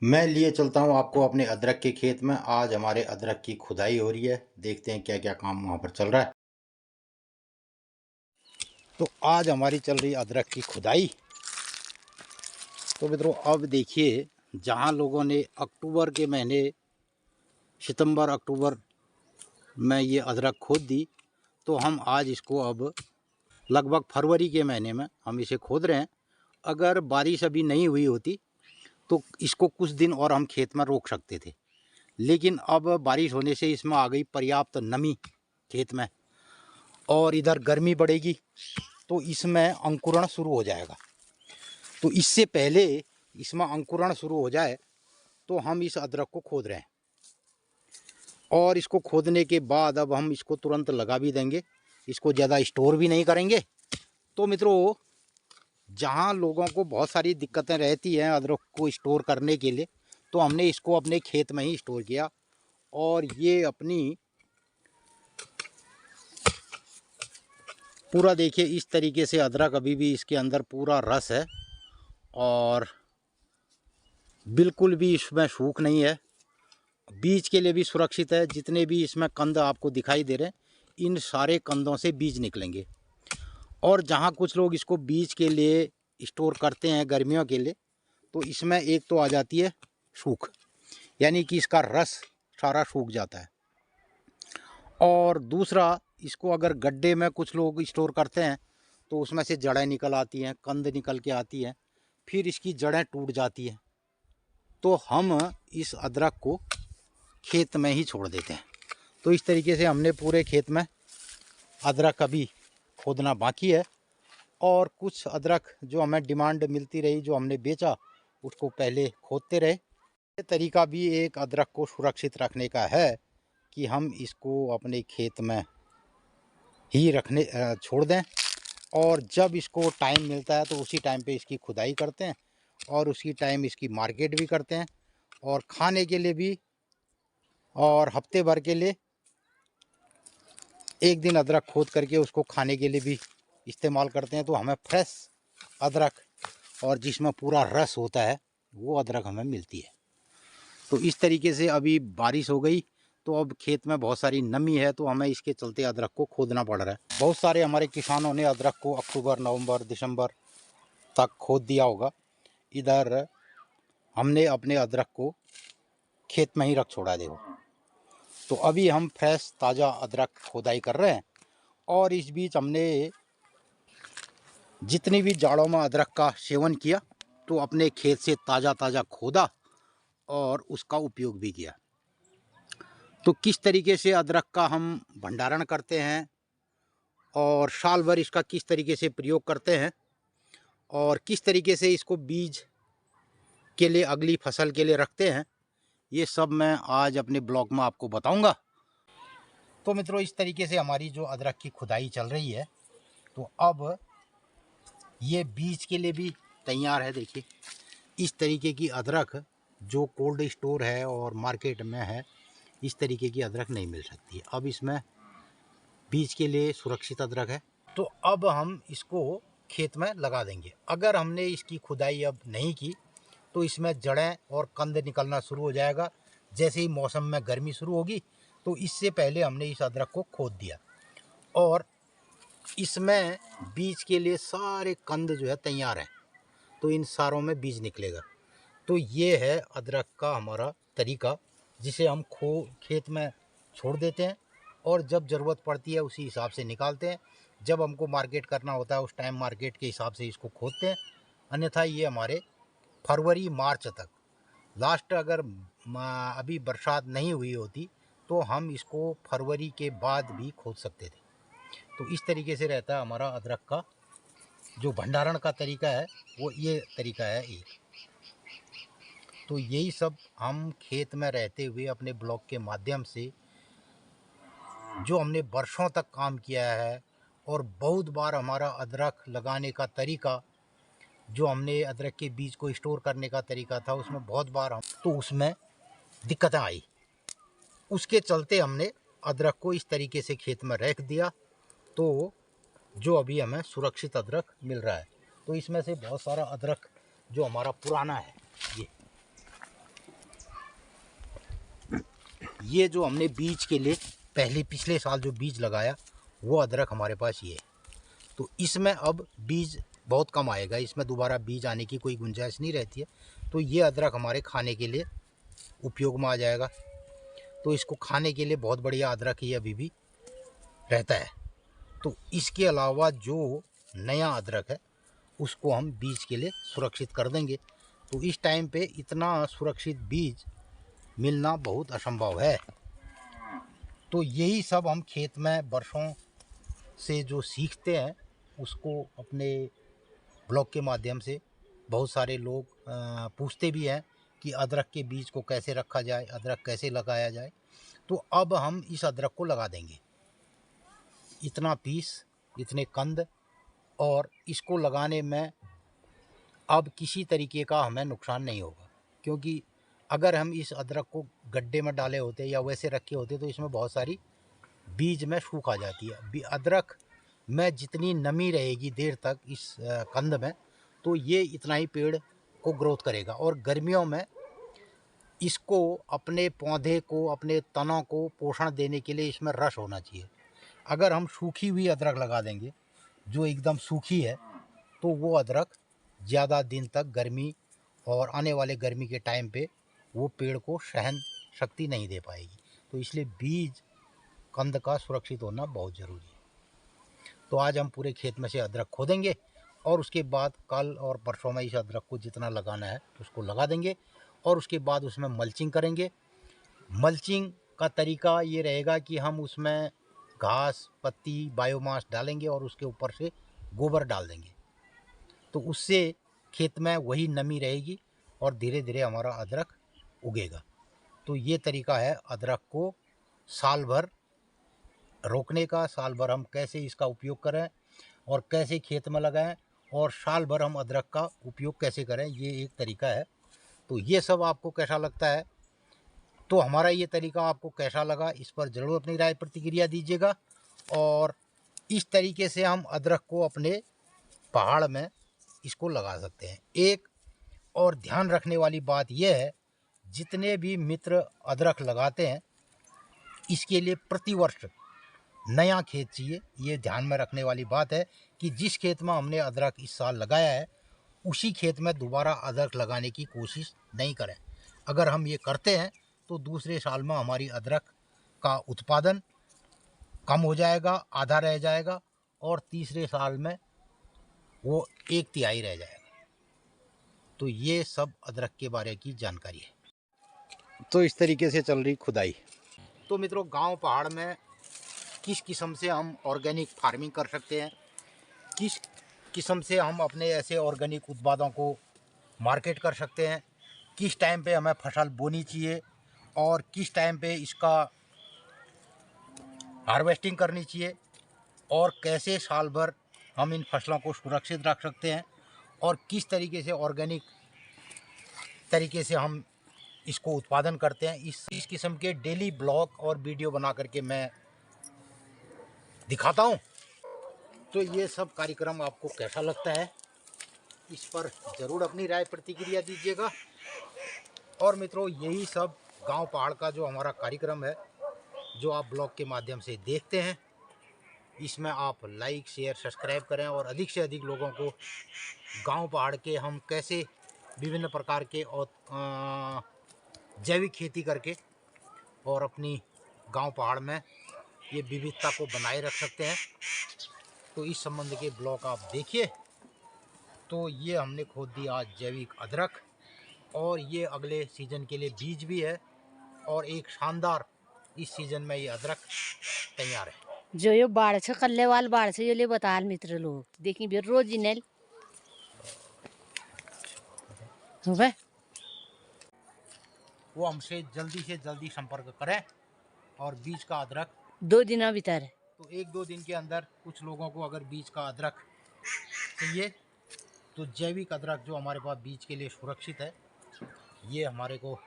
मैं लिए चलता हूँ आपको अपने अदरक के खेत में। आज हमारे अदरक की खुदाई हो रही है। देखते हैं क्या क्या काम वहाँ पर चल रहा है। तो आज हमारी चल रही है अदरक की खुदाई। तो मित्रों अब देखिए, जहाँ लोगों ने अक्टूबर के महीने सितंबर अक्टूबर में ये अदरक खोद दी, तो हम आज इसको अब लगभग फरवरी के महीने में हम इसे खोद रहे हैं। अगर बारिश अभी नहीं हुई होती तो इसको कुछ दिन और हम खेत में रोक सकते थे, लेकिन अब बारिश होने से इसमें आ गई पर्याप्त नमी खेत में, और इधर गर्मी बढ़ेगी तो इसमें अंकुरण शुरू हो जाएगा। तो इससे पहले इसमें अंकुरण शुरू हो जाए तो हम इस अदरक को खोद रहे हैं, और इसको खोदने के बाद अब हम इसको तुरंत लगा भी देंगे। इसको ज़्यादा स्टोर भी नहीं करेंगे। तो मित्रों, जहाँ लोगों को बहुत सारी दिक्कतें रहती हैं अदरक को स्टोर करने के लिए, तो हमने इसको अपने खेत में ही स्टोर किया। और ये अपनी पूरा देखिए इस तरीके से अदरक अभी भी इसके अंदर पूरा रस है और बिल्कुल भी इसमें सूख नहीं है। बीज के लिए भी सुरक्षित है। जितने भी इसमें कंद आपको दिखाई दे रहे हैं, इन सारे कंदों से बीज निकलेंगे। और जहाँ कुछ लोग इसको बीज के लिए स्टोर करते हैं गर्मियों के लिए, तो इसमें एक तो आ जाती है सूख, यानी कि इसका रस सारा सूख जाता है। और दूसरा, इसको अगर गड्ढे में कुछ लोग स्टोर करते हैं तो उसमें से जड़ें निकल आती हैं, कंद निकल के आती हैं, फिर इसकी जड़ें टूट जाती हैं। तो हम इस अदरक को खेत में ही छोड़ देते हैं। तो इस तरीके से हमने पूरे खेत में अदरक अभी खोदना बाकी है, और कुछ अदरक जो हमें डिमांड मिलती रही, जो हमने बेचा, उसको पहले खोदते रहे। ये तरीका भी एक अदरक को सुरक्षित रखने का है कि हम इसको अपने खेत में ही रखने छोड़ दें, और जब इसको टाइम मिलता है तो उसी टाइम पे इसकी खुदाई करते हैं, और उसी टाइम इसकी मार्केट भी करते हैं, और खाने के लिए भी, और हफ्ते भर के लिए एक दिन अदरक खोद करके उसको खाने के लिए भी इस्तेमाल करते हैं। तो हमें फ्रेश अदरक और जिसमें पूरा रस होता है वो अदरक हमें मिलती है। तो इस तरीके से अभी बारिश हो गई तो अब खेत में बहुत सारी नमी है, तो हमें इसके चलते अदरक को खोदना पड़ रहा है। बहुत सारे हमारे किसानों ने अदरक को अक्टूबर नवंबर दिसंबर तक खोद दिया होगा। इधर हमने अपने अदरक को खेत में ही रख छोड़ा। देखो, तो अभी हम फ्रेश ताज़ा अदरक खोदाई कर रहे हैं, और इस बीच हमने जितनी भी जाड़ों में अदरक का सेवन किया तो अपने खेत से ताज़ा ताज़ा खोदा और उसका उपयोग भी किया। तो किस तरीके से अदरक का हम भंडारण करते हैं और साल भर इसका किस तरीके से प्रयोग करते हैं, और किस तरीके से इसको बीज के लिए अगली फसल के लिए रखते हैं, ये सब मैं आज अपने ब्लॉग में आपको बताऊंगा। तो मित्रों, इस तरीके से हमारी जो अदरक की खुदाई चल रही है, तो अब ये बीज के लिए भी तैयार है। देखिए, इस तरीके की अदरक जो कोल्ड स्टोर है और मार्केट में है, इस तरीके की अदरक नहीं मिल सकती है। अब इसमें बीज के लिए सुरक्षित अदरक है। तो अब हम इसको खेत में लगा देंगे। अगर हमने इसकी खुदाई अब नहीं की तो इसमें जड़ें और कंद निकलना शुरू हो जाएगा। जैसे ही मौसम में गर्मी शुरू होगी तो इससे पहले हमने इस अदरक को खोद दिया, और इसमें बीज के लिए सारे कंद जो है तैयार हैं, तो इन सारों में बीज निकलेगा। तो ये है अदरक का हमारा तरीका, जिसे हम खेत में छोड़ देते हैं, और जब ज़रूरत पड़ती है उसी हिसाब से निकालते हैं। जब हमको मार्केट करना होता है उस टाइम मार्केट के हिसाब से इसको खोदते हैं। अन्यथा ये हमारे फरवरी मार्च तक लास्ट, अगर अभी बरसात नहीं हुई होती तो हम इसको फरवरी के बाद भी खोद सकते थे। तो इस तरीके से रहता है हमारा अदरक का जो भंडारण का तरीका है, वो ये तरीका है एक। तो यही सब हम खेत में रहते हुए अपने ब्लॉग के माध्यम से जो हमने वर्षों तक काम किया है, और बहुत बार हमारा अदरक लगाने का तरीका, जो हमने अदरक के बीज को स्टोर करने का तरीका था, उसमें बहुत बार तो उसमें दिक्कतें आई। उसके चलते हमने अदरक को इस तरीके से खेत में रख दिया, तो जो अभी हमें सुरक्षित अदरक मिल रहा है। तो इसमें से बहुत सारा अदरक जो हमारा पुराना है, ये ये जो हमने बीज के लिए पिछले साल जो बीज लगाया वो अदरक हमारे पास ये है। तो इसमें अब बीज बहुत कम आएगा, इसमें दोबारा बीज आने की कोई गुंजाइश नहीं रहती है। तो ये अदरक हमारे खाने के लिए उपयोग में आ जाएगा। तो इसको खाने के लिए बहुत बढ़िया अदरक ये अभी भी रहता है। तो इसके अलावा जो नया अदरक है उसको हम बीज के लिए सुरक्षित कर देंगे। तो इस टाइम पे इतना सुरक्षित बीज मिलना बहुत असंभव है। तो यही सब हम खेत में वर्षों से जो सीखते हैं उसको अपने ब्लॉग के माध्यम से बहुत सारे लोग पूछते भी हैं कि अदरक के बीज को कैसे रखा जाए, अदरक कैसे लगाया जाए। तो अब हम इस अदरक को लगा देंगे, इतना पीस, इतने कंद, और इसको लगाने में अब किसी तरीके का हमें नुकसान नहीं होगा। क्योंकि अगर हम इस अदरक को गड्ढे में डाले होते या वैसे रखे होते तो इसमें बहुत सारी बीज में सूख आ जाती है। अदरक में जितनी नमी रहेगी देर तक इस कंद में, तो ये इतना ही पेड़ को ग्रोथ करेगा। और गर्मियों में इसको अपने पौधे को, अपने तनों को पोषण देने के लिए इसमें रस होना चाहिए। अगर हम सूखी हुई अदरक लगा देंगे जो एकदम सूखी है, तो वो अदरक ज़्यादा दिन तक गर्मी और आने वाले गर्मी के टाइम पे वो पेड़ को सहन शक्ति नहीं दे पाएगी। तो इसलिए बीज कंद का सुरक्षित होना बहुत ज़रूरी है। तो आज हम पूरे खेत में से अदरक खोदेंगे और उसके बाद कल और परसों में इस अदरक को जितना लगाना है उसको लगा देंगे। और उसके बाद उसमें मल्चिंग करेंगे। मल्चिंग का तरीका ये रहेगा कि हम उसमें घास, पत्ती, बायोमास डालेंगे और उसके ऊपर से गोबर डाल देंगे। तो उससे खेत में वही नमी रहेगी और धीरे धीरे हमारा अदरक उगेगा। तो ये तरीका है अदरक को साल भर रोकने का, साल भर हम कैसे इसका उपयोग करें और कैसे खेत में लगाएं और साल भर हम अदरक का उपयोग कैसे करें, ये एक तरीका है। तो ये सब आपको कैसा लगता है, तो हमारा ये तरीका आपको कैसा लगा, इस पर ज़रूर अपनी राय प्रतिक्रिया दीजिएगा। और इस तरीके से हम अदरक को अपने पहाड़ में इसको लगा सकते हैं। एक और ध्यान रखने वाली बात यह है, जितने भी मित्र अदरक लगाते हैं इसके लिए प्रतिवर्ष नया खेत चाहिए। ये ध्यान में रखने वाली बात है कि जिस खेत में हमने अदरक इस साल लगाया है उसी खेत में दोबारा अदरक लगाने की कोशिश नहीं करें। अगर हम ये करते हैं तो दूसरे साल में हमारी अदरक का उत्पादन कम हो जाएगा, आधा रह जाएगा, और तीसरे साल में वो 1/3 रह जाएगा। तो ये सब अदरक के बारे की जानकारी है। तो इस तरीके से चल रही खुदाई। तो मित्रों, गांव पहाड़ में किस किस्म से हम ऑर्गेनिक फार्मिंग कर सकते हैं, किस किस्म से हम अपने ऐसे ऑर्गेनिक उत्पादों को मार्केट कर सकते हैं, किस टाइम पे हमें फसल बोनी चाहिए और किस टाइम पे इसका हार्वेस्टिंग करनी चाहिए, और कैसे साल भर हम इन फसलों को सुरक्षित रख सकते हैं, और किस तरीके से ऑर्गेनिक तरीके से हम इसको उत्पादन करते हैं, इस किस्म के डेली ब्लॉग और वीडियो बना करके मैं दिखाता हूँ। तो ये सब कार्यक्रम आपको कैसा लगता है, इस पर ज़रूर अपनी राय प्रतिक्रिया दीजिएगा। और मित्रों, यही सब गांव पहाड़ का जो हमारा कार्यक्रम है जो आप ब्लॉग के माध्यम से देखते हैं, इसमें आप लाइक, शेयर, सब्सक्राइब करें और अधिक से अधिक लोगों को गांव पहाड़ के हम कैसे विभिन्न प्रकार के और जैविक खेती करके और अपनी गांव पहाड़ में ये विविधता को बनाए रख सकते हैं, तो इस संबंध के ब्लॉग आप देखिए। तो ये हमने खोद दिया आज जैविक अदरक, और ये अगले सीज़न के लिए बीज भी है, और एक शानदार इस सीज़न में ये अदरक तैयार है। जो यो बाढ़ छ कल्लेवाल बाढ़ छ, यो ले बताल मित्र लोग देखी बेर रोज इनेल होगा। वो हमसे जल्दी से जल्दी संपर्क करें और बीज का अदरक 2 दिन भीतर, तो 1-2 दिन के अंदर कुछ लोगों को अगर बीज का अदरक चाहिए तो जैविक अदरक जो हमारे पास बीज के लिए सुरक्षित है ये हमारे को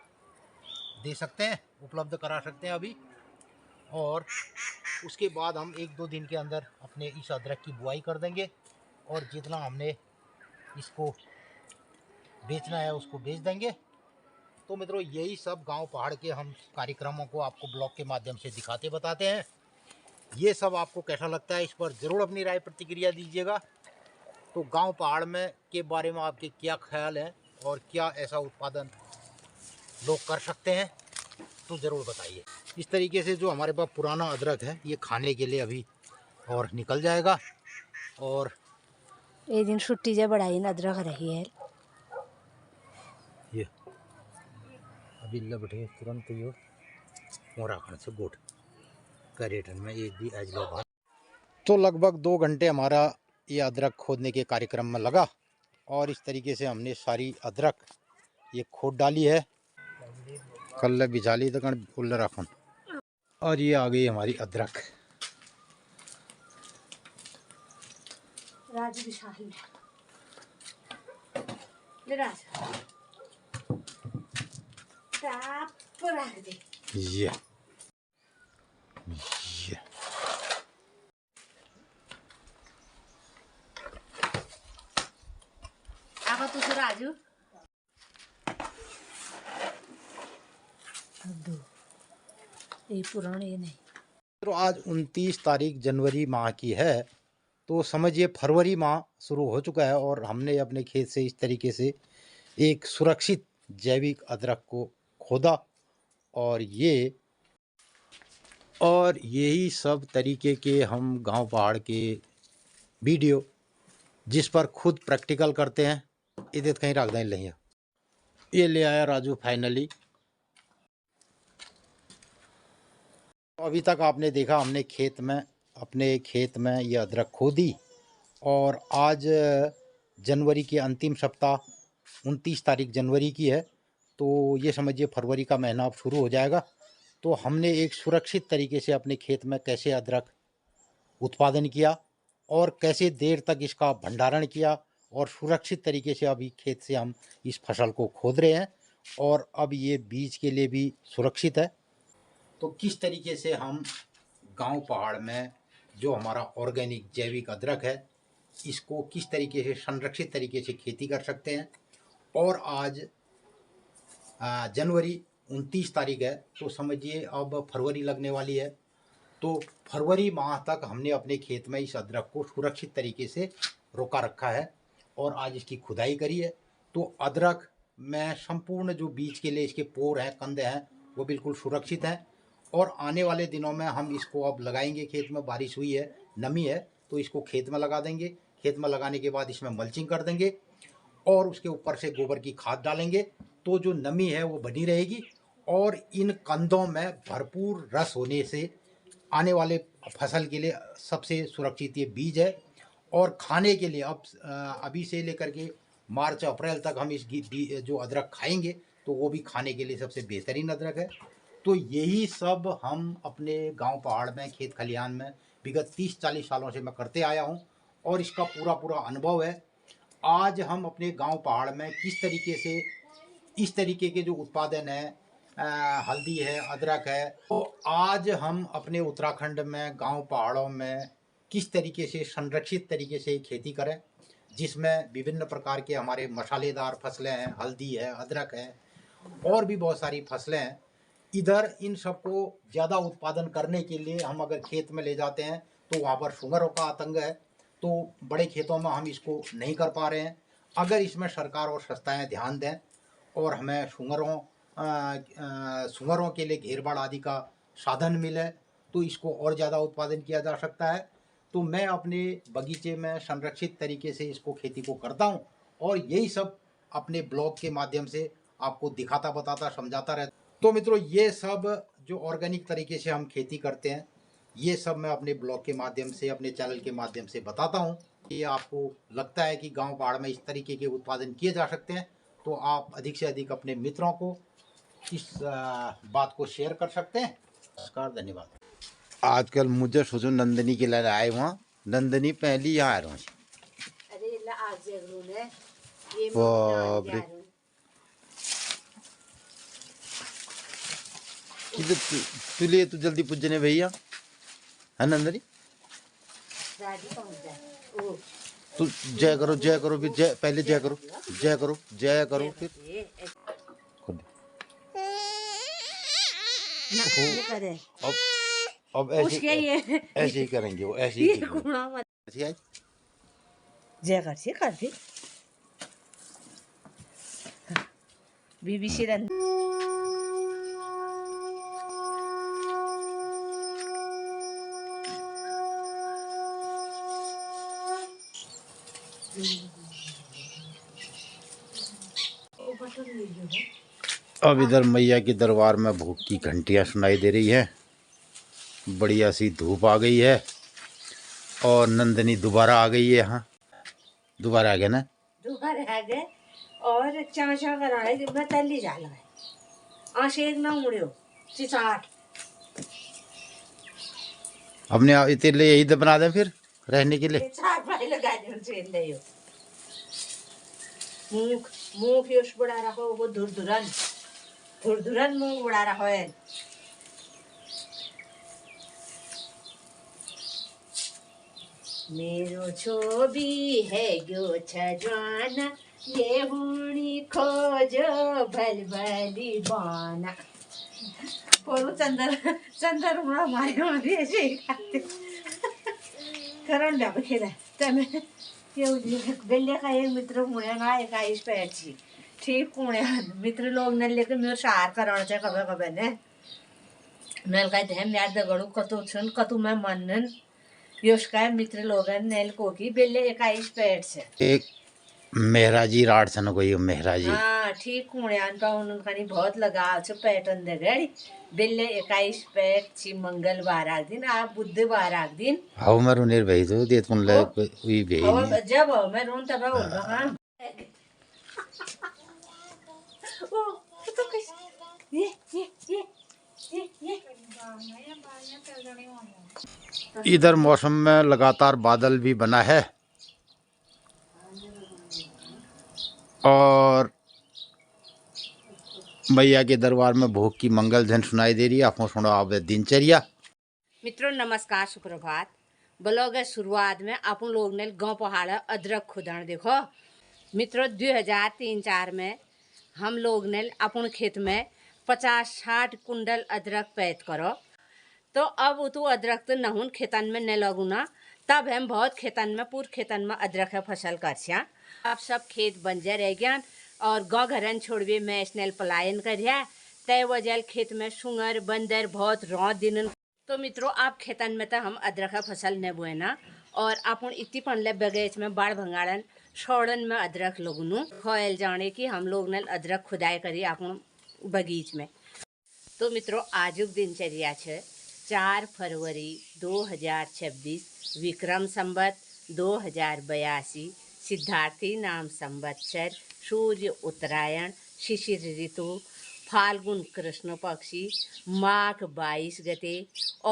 दे सकते हैं, उपलब्ध करा सकते हैं अभी। और उसके बाद हम 1-2 दिन के अंदर अपने इस अदरक की बुआई कर देंगे, और जितना हमने इसको बेचना है उसको बेच देंगे, तो मित्रों यही सब गांव पहाड़ के हम कार्यक्रमों को आपको ब्लॉग के माध्यम से दिखाते बताते हैं। ये सब आपको कैसा लगता है, इस पर ज़रूर अपनी राय प्रतिक्रिया दीजिएगा। तो गांव पहाड़ में के बारे में आपके क्या ख्याल है और क्या ऐसा उत्पादन लोग कर सकते हैं, तो ज़रूर बताइए। इस तरीके से जो हमारे पास पुराना अदरक है ये खाने के लिए अभी और निकल जाएगा। और एक दिन छुट्टी जे बढ़ाई न अदरक रही है ये अभी लबटे तुरंत यो मोराखण से गोट करेटन में एक भी आज लोग। तो लगभग 2 घंटे हमारा ये अदरक खोदने के कार्यक्रम में लगा और इस तरीके से हमने सारी अदरक ये खोद डाली है। कल बिजाली तो कण उल्ल रखन और ये आ गई हमारी अदरक। राजू विशाल ले राज ताप रख दे ये आगा तू से राजू दो ये पुराने नहीं। तो आज 29 तारीख जनवरी माह की है, तो समझिए फरवरी माह शुरू हो चुका है और हमने अपने खेत से इस तरीके से एक सुरक्षित जैविक अदरक को खोदा और यही सब तरीके के हम गांव पहाड़ के वीडियो जिस पर खुद प्रैक्टिकल करते हैं। इधर कहीं रख दें नहीं, ये ले आया राजू फाइनली। अभी तक आपने देखा हमने अपने खेत में ये अदरक खोदी और आज जनवरी के अंतिम सप्ताह 29 तारीख जनवरी की है, तो ये समझिए फरवरी का महीना अब शुरू हो जाएगा। तो हमने एक सुरक्षित तरीके से अपने खेत में कैसे अदरक उत्पादन किया और कैसे देर तक इसका भंडारण किया और सुरक्षित तरीके से अभी खेत से हम इस फसल को खोद रहे हैं और अब ये बीज के लिए भी सुरक्षित है। तो किस तरीके से हम गांव पहाड़ में जो हमारा ऑर्गेनिक जैविक अदरक है इसको किस तरीके से संरक्षित तरीके से खेती कर सकते हैं। और आज जनवरी 29 तारीख है, तो समझिए अब फरवरी लगने वाली है। तो फरवरी माह तक हमने अपने खेत में इस अदरक को सुरक्षित तरीके से रोका रखा है और आज इसकी खुदाई करी है। तो अदरक में संपूर्ण जो बीज के लिए इसके पोर हैं, कंदे हैं, वो बिल्कुल सुरक्षित हैं और आने वाले दिनों में हम इसको अब लगाएंगे। खेत में बारिश हुई है, नमी है, तो इसको खेत में लगा देंगे। खेत में लगाने के बाद इसमें मल्चिंग कर देंगे और उसके ऊपर से गोबर की खाद डालेंगे, तो जो नमी है वो बनी रहेगी और इन कंदों में भरपूर रस होने से आने वाले फसल के लिए सबसे सुरक्षित ये बीज है। और खाने के लिए अभी से लेकर के मार्च अप्रैल तक हम इस जो अदरक खाएंगे तो वो भी खाने के लिए सबसे बेहतरीन अदरक है। तो यही सब हम अपने गांव पहाड़ में खेत खलिहान में विगत 30-40 सालों से मैं करते आया हूं और इसका पूरा अनुभव है। आज हम अपने गांव पहाड़ में किस तरीके से इस तरीके के जो उत्पादन है, हल्दी है, अदरक है, तो आज हम अपने उत्तराखंड में गांव पहाड़ों में किस तरीके से संरक्षित तरीके से खेती करें, जिसमें विभिन्न प्रकार के हमारे मसालेदार फसलें हैं, हल्दी है, अदरक है और भी बहुत सारी फसलें हैं। इधर इन सबको ज़्यादा उत्पादन करने के लिए हम अगर खेत में ले जाते हैं तो वहाँ पर शुगरों का आतंक है, तो बड़े खेतों में हम इसको नहीं कर पा रहे हैं। अगर इसमें सरकार और संस्थाएं ध्यान दें और हमें सुअरों के लिए घेरबाड़ आदि का साधन मिले तो इसको और ज़्यादा उत्पादन किया जा सकता है। तो मैं अपने बगीचे में संरक्षित तरीके से इसको खेती को करता हूँ और यही सब अपने ब्लॉग के माध्यम से आपको दिखाता, बताता, समझाता रहता। तो मित्रों ये सब जो ऑर्गेनिक तरीके से हम खेती करते हैं ये सब मैं अपने ब्लॉग के माध्यम से, अपने चैनल के माध्यम से बताता हूँ। ये आपको लगता है कि गांव पहाड़ में इस तरीके के उत्पादन किए जा सकते हैं तो आप अधिक से अधिक अपने मित्रों को इस बात को शेयर कर सकते हैं। नमस्कार, धन्यवाद। आजकल मुझे सोचो नंदनी के लिए आए वहाँ, नंदनी पहली यहाँ आ रहा हूँ। अरे ला आज जरूर है ये बापरे, तुले तो जल्दी पुजने भैया है नंदनी। तो जय करो भी, जय पहले जय करो, जय करो, जय करो फिर ना हो। ये करे अब ऐसे उसके ये ऐसे ही करेंगे, वो ऐसे ही ये करेंगे। कूड़ा मत ऐसे आज जे कर दे बीबीसी रन अब इधर मैया के दरबार में भूख की घंटियां सुनाई दे रही है। बढ़िया सी धूप आ गई है और नंदनी दोबारा आ गई है। यहाँ दोबारा आ गया ना। दोबारा आ गए और चाचा कराए जब मैं तल्ली जा लगा आशेक ना उड़ियो चिचाट अपने इतने लिए यही तो बना दें फिर रहने के लिए। चार भाई लगा दे उनसे ले यो मुंह मुंह योश बड़ा रखो वो धुरधुरन मुंह बड़ा रखो है मेरो छोबी है गयो छजवाना ये हुणी खोजो भलभली बाना पोरू चंदर हुणा मारे मारे ऐसे ही खाते करण डाब खेला तमे बेल्ले का एक मित्र हुणे ना एक आइस पैची ठीक हुणे मित्र लोग ने लेके मेरो सार करण चाहिँ कबे कबे ने नल का ध्यान याद गडू कतो छन कतो मैं मनन योश का मित्र लोगन नेल को की बेल्ले एक आइस पैट से एक मेहराजी राड सन कोई मेहराजी। हाँ ठीक हुणे अनका उनका नहीं बहुत लगाव छ पैटर्न दे गड़ी बेल्ले 21 पैट छी मंगलवार आग दिन आप बुधवार आग दिन हाउ मरु नेर भई तो दे तुम ले उई भई अब जब मैं रोन तब हो रहा ओ तो कैसे ये इधर मौसम में लगातार बादल भी बना है और मैया के दरबार में भोग की मंगल ध्वनि सुनाई दे रही है। आपको सुनो आप दिनचर्या। मित्रों नमस्कार सुप्रभात ब्लॉग के शुरुआत में अपन लोग ने गांव पहाड़ अदरक खुदान देखो मित्रों 2003-4 में हम लोग ने अपन खेत में 50-60 कुंडल अदरक पैद करो तो अब तो अदरक तो नहुन खेतन में न लगुना तब हम बहुत खेतन में पूरे खेतन में अदरक है फसल कर अब सब खेत बंजर रह गया और गाँव घरन छोड़वे नेशनल पलायन कर तय वजह खेत में सुंगर बंदर बहुत रौ दिन तो मित्रों आप खेतन में तो हम अदरक का फसल न बोएना और अपन इतनी पनले बगीच में बाढ़ भंगाड़न छोड़न में अदरक लगुनु खोल जाने की हम लोग ने अदरक खुदाई करी अपन बगीच में। तो मित्रों आजुक दिनचर्या है 4 फरवरी 2026 विक्रम संवत 2082 सिद्धार्थी नाम संवत्सर सूर्य उत्तरायण शिशिर ऋतु फाल्गुन कृष्ण पक्षी माघ 22 गते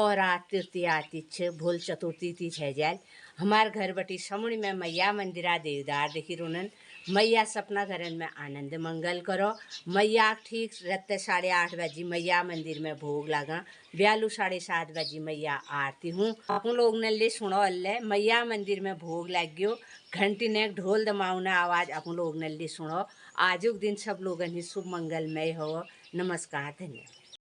और तृतीया तिथि भूल चतुर्थी तिथि है जाल हमार घर बटी समुड़ी में मैया मंदिरा देवदार देखी रोनन मैया सपना घरन में आनंद मंगल करो मैया ठीक रात 8:30 बजे मैया मंदिर में भोग लगा ब्यालू 7:30 बजे मैया आरती हूँ अपन लोग ने ले सुनो अल्ले मैया मंदिर में भोग लग गयो घंटी ने ढोल दमाउना आवाज अपन लोग ने ले सुनो आजुक दिन सब लोगन ही शुभ मंगलमय हो। नमस्कार धन्यवाद।